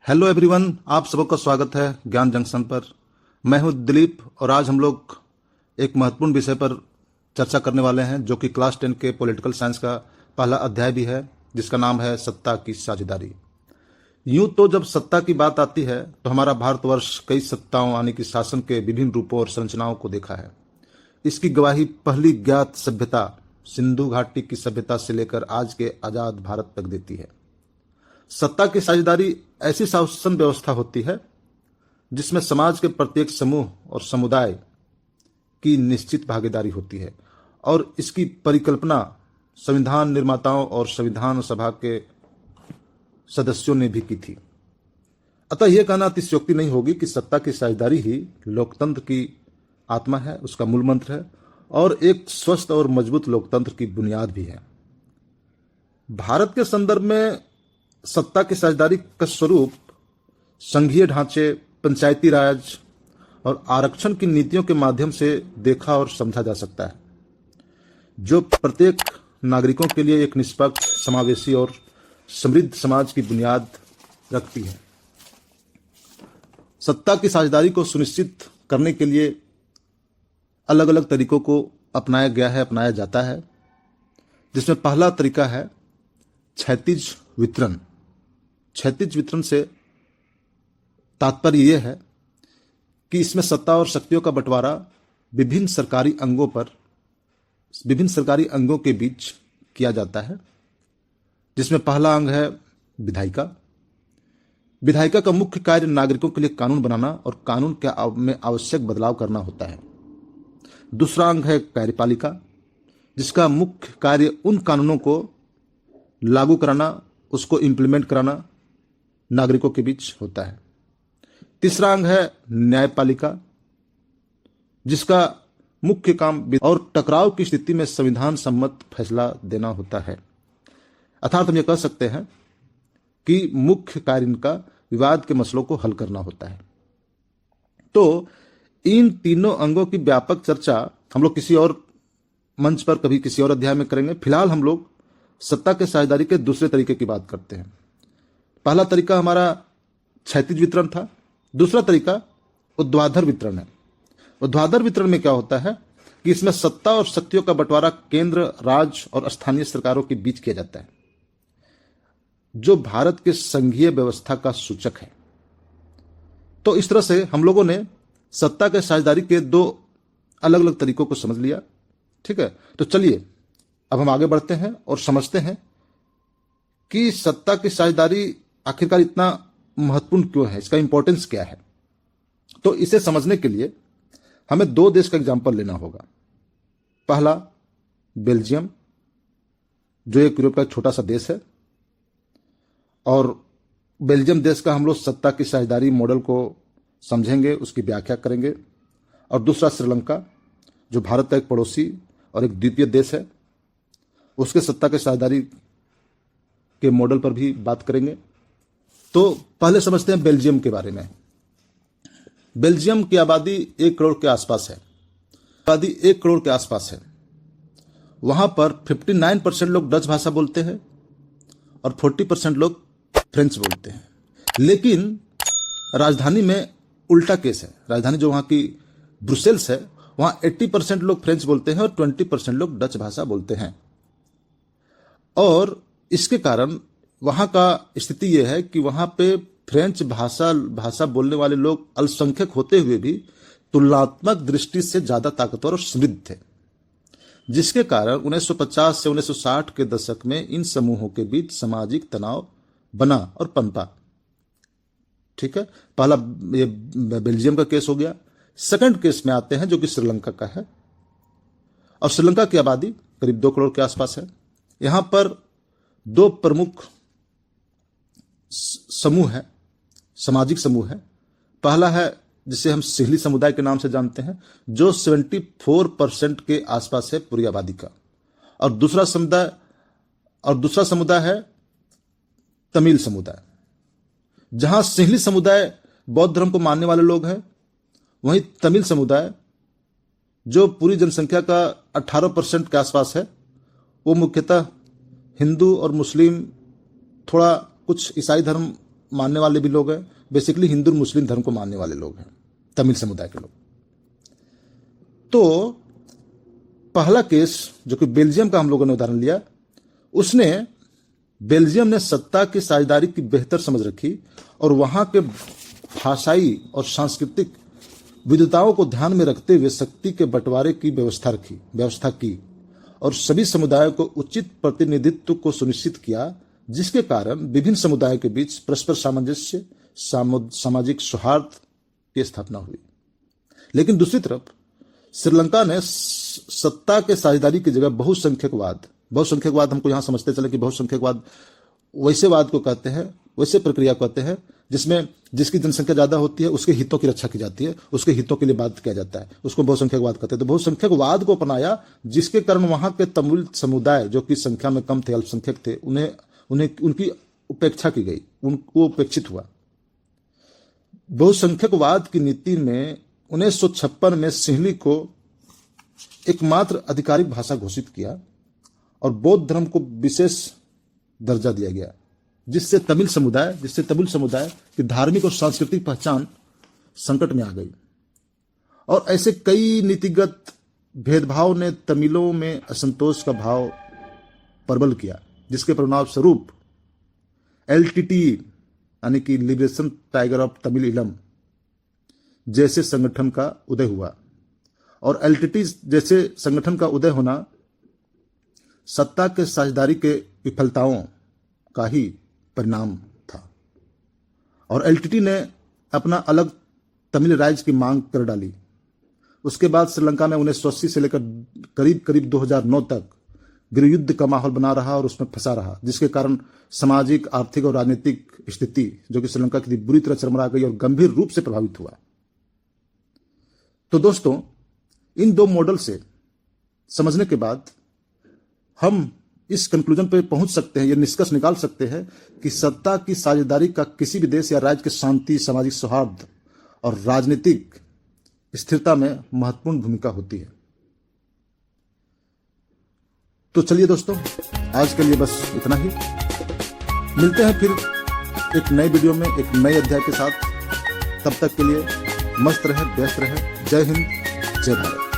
Hello everyone, आप सबका स्वागत है ज्ञान जंक्शन पर। मैं हूं दिलीप और आज हम लोग एक महत्वपूर्ण विषय पर चर्चा करने वाले हैं जो कि क्लास 10 के पॉलिटिकल साइंस का पहला अध्याय भी है, जिसका नाम है सत्ता की साझेदारी। यूं तो जब सत्ता की बात आती है तो हमारा भारतवर्ष कई सत्ताओं यानी कि शासन के विभिन्न रूपों और संरचनाओं को देखा है। इसकी गवाही पहली ज्ञात सभ्यता सिंधु घाटी की सभ्यता से लेकर आज के आजाद भारत तक देती है। सत्ता की साझेदारी ऐसी शासन व्यवस्था होती है जिसमें समाज के प्रत्येक समूह और समुदाय की निश्चित भागीदारी होती है और इसकी परिकल्पना संविधान निर्माताओं और संविधान सभा के सदस्यों ने भी की थी। अतः यह कहना अतिशयोक्ति नहीं होगी कि सत्ता की साझेदारी ही लोकतंत्र की आत्मा है, उसका मूल मंत्र है और एक स्वस्थ और मजबूत लोकतंत्र की बुनियाद भी है। भारत के संदर्भ में सत्ता की साझेदारी का स्वरूप संघीय ढांचे, पंचायती राज और आरक्षण की नीतियों के माध्यम से देखा और समझा जा सकता है, जो प्रत्येक नागरिकों के लिए एक निष्पक्ष, समावेशी और समृद्ध समाज की बुनियाद रखती है। सत्ता की साझेदारी को सुनिश्चित करने के लिए अलग अलग तरीकों को अपनाया जाता है, जिसमें पहला तरीका है क्षैतिज वितरण। क्षैतिज वितरण से तात्पर्य यह है कि इसमें सत्ता और शक्तियों का बंटवारा विभिन्न सरकारी अंगों के बीच किया जाता है, जिसमें पहला अंग है विधायिका। विधायिका का मुख्य कार्य नागरिकों के लिए कानून बनाना और कानून में आवश्यक बदलाव करना होता है। दूसरा अंग है कार्यपालिका, जिसका मुख्य कार्य उन कानूनों को लागू कराना, उसको इंप्लीमेंट कराना नागरिकों के बीच होता है। तीसरा अंग है न्यायपालिका, जिसका मुख्य काम और टकराव की स्थिति में संविधान सम्मत फैसला देना होता है। अर्थात हम यह कह सकते हैं कि मुख्य कार्य इनका विवाद के मसलों को हल करना होता है। तो इन तीनों अंगों की व्यापक चर्चा हम लोग किसी और मंच पर, कभी किसी और अध्याय में करेंगे। फिलहाल हम लोग सत्ता के साझेदारी के दूसरे तरीके की बात करते हैं। पहला तरीका हमारा क्षैतिज वितरण था। दूसरा तरीका ऊर्ध्वाधर वितरण है। ऊर्ध्वाधर वितरण में क्या होता है कि इसमें सत्ता और शक्तियों का बंटवारा केंद्र, राज्य और स्थानीय सरकारों के बीच किया जाता है, जो भारत के संघीय व्यवस्था का सूचक है। तो इस तरह से हम लोगों ने सत्ता के साझेदारी के दो अलग अलग तरीकों को समझ लिया। ठीक है, तो चलिए अब हम आगे बढ़ते हैं और समझते हैं कि सत्ता की साझेदारी आखिरकार इतना महत्वपूर्ण क्यों है, इसका इंपॉर्टेंस क्या है। तो इसे समझने के लिए हमें दो देश का एग्जांपल लेना होगा। पहला बेल्जियम, जो एक यूरोप का छोटा सा देश है, और बेल्जियम देश का हम लोग सत्ता की साझेदारी मॉडल को समझेंगे, उसकी व्याख्या करेंगे। और दूसरा श्रीलंका, जो भारत का एक पड़ोसी और एक द्वीपीय देश है, उसके सत्ता की साझेदारी के मॉडल पर भी बात करेंगे। तो पहले समझते हैं बेल्जियम के बारे में। बेल्जियम की आबादी 1 करोड़ के आसपास है। वहां पर 59% लोग डच भाषा बोलते हैं और 40% लोग फ्रेंच बोलते हैं। लेकिन राजधानी में उल्टा केस है। राजधानी जो वहां की ब्रुसेल्स है, वहां 80% लोग फ्रेंच बोलते हैं और 20% लोग डच भाषा बोलते हैं। और इसके कारण वहां का स्थिति यह है कि वहां पे फ्रेंच भाषा बोलने वाले लोग अल्पसंख्यक होते हुए भी तुलनात्मक दृष्टि से ज्यादा ताकतवर और समृद्ध थे, जिसके कारण 1950 से 1960 के दशक में इन समूहों के बीच सामाजिक तनाव बना और पनपा। ठीक है, पहला ये बेल्जियम का केस हो गया। सेकंड केस में आते हैं, जो कि श्रीलंका का है। और श्रीलंका की आबादी करीब 2 करोड़ के आसपास है। यहां पर दो प्रमुख समूह है, सामाजिक समूह है। पहला है जिसे हम सिंहली समुदाय के नाम से जानते हैं, जो 74% के आसपास है पूरी आबादी का। और दूसरा समुदाय है तमिल समुदाय। जहां सिंहली समुदाय बौद्ध धर्म को मानने वाले लोग हैं, वहीं तमिल समुदाय, जो पूरी जनसंख्या का 18% के आसपास है, वो मुख्यतः हिंदू और मुस्लिम, थोड़ा कुछ ईसाई धर्म मानने वाले भी लोग हैं, बेसिकली हिंदू मुस्लिम धर्म को मानने वाले लोग हैं, तमिल समुदाय के लोग। तो पहला केस जो कि बेल्जियम का हम लोगों ने उदाहरण लिया, उसने बेल्जियम ने सत्ता की साझेदारी की बेहतर समझ रखी और वहां के भाषाई और सांस्कृतिक विविधताओं को ध्यान में रखते हुए शक्ति के बंटवारे की व्यवस्था की और सभी समुदायों को उचित प्रतिनिधित्व को सुनिश्चित किया, जिसके कारण विभिन्न समुदायों के बीच परस्पर सामंजस्य, सामाजिक सौहार्द की स्थापना हुई। लेकिन दूसरी तरफ श्रीलंका ने सत्ता के साझेदारी की जगह बहुसंख्यकवाद हमको यहां समझते चले कि बहुसंख्यकवाद वैसे वाद को कहते हैं, वैसे प्रक्रिया को कहते हैं जिसमें जिसकी जनसंख्या ज्यादा होती है उसके हितों की रक्षा की जाती है, उसके हितों के लिए बात किया जाता है, उसको बहुसंख्यकवाद कहते हैं। तो बहुसंख्यकवाद को अपनाया, जिसके कारण वहां के तमिल समुदाय जो कि संख्या में कम थे, अल्पसंख्यक थे, उन्हें उनकी उपेक्षा की गई, उनको उपेक्षित हुआ। बहुसंख्यकवाद की नीति में 1956 में सिंहली को एकमात्र आधिकारिक भाषा घोषित किया और बौद्ध धर्म को विशेष दर्जा दिया गया, जिससे तमिल समुदाय की धार्मिक और सांस्कृतिक पहचान संकट में आ गई। और ऐसे कई नीतिगत भेदभाव ने तमिलों में असंतोष का भाव प्रबल किया, जिसके परिणाम स्वरूप LTT यानी कि लिबरेशन टाइगर ऑफ तमिल इलम जैसे संगठन का उदय हुआ। और LTT जैसे संगठन का उदय होना सत्ता के साझेदारी के विफलताओं का ही परिणाम था। और LTT ने अपना अलग तमिल राज्य की मांग कर डाली। उसके बाद श्रीलंका में 1980 से लेकर करीब 2009 तक गृहयुद्ध का माहौल बना रहा और उसमें फंसा रहा, जिसके कारण सामाजिक, आर्थिक और राजनीतिक स्थिति जो कि श्रीलंका की बुरी तरह चरमरा गई और गंभीर रूप से प्रभावित हुआ। तो दोस्तों, इन दो मॉडल से समझने के बाद हम इस कंक्लूजन पे पहुंच सकते हैं, ये निष्कर्ष निकाल सकते हैं कि सत्ता की साझेदारी का किसी भी देश या राज्य के शांति, सामाजिक सौहार्द और राजनीतिक स्थिरता में महत्वपूर्ण भूमिका होती है। तो चलिए दोस्तों, आज के लिए बस इतना ही। मिलते हैं फिर एक नए वीडियो में एक नए अध्याय के साथ। तब तक के लिए मस्त रहे, व्यस्त रहे। जय हिंद, जय भारत।